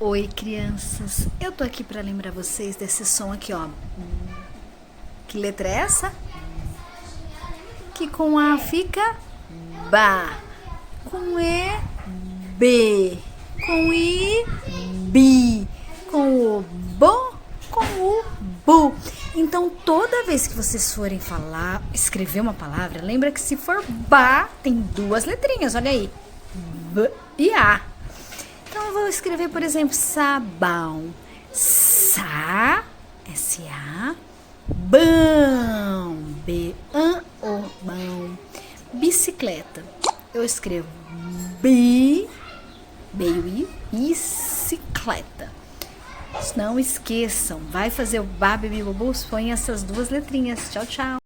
Oi, crianças. Eu tô aqui para lembrar vocês desse som aqui, ó. Que letra é essa? Que com A fica ba. Com E, B. Com I, bi. Com o bo, com o bu. Então, toda vez que vocês forem falar, escrever uma palavra, lembra que se for ba, tem duas letrinhas, olha aí. B e A. Então, eu vou escrever, por exemplo, sabão. Sa, S-A. Bão, B-A-O, bão. Bicicleta. Eu escrevo bi, B-I, bicicleta. Não esqueçam, vai fazer o bá, bebi, bobus, põe essas duas letrinhas. Tchau, tchau.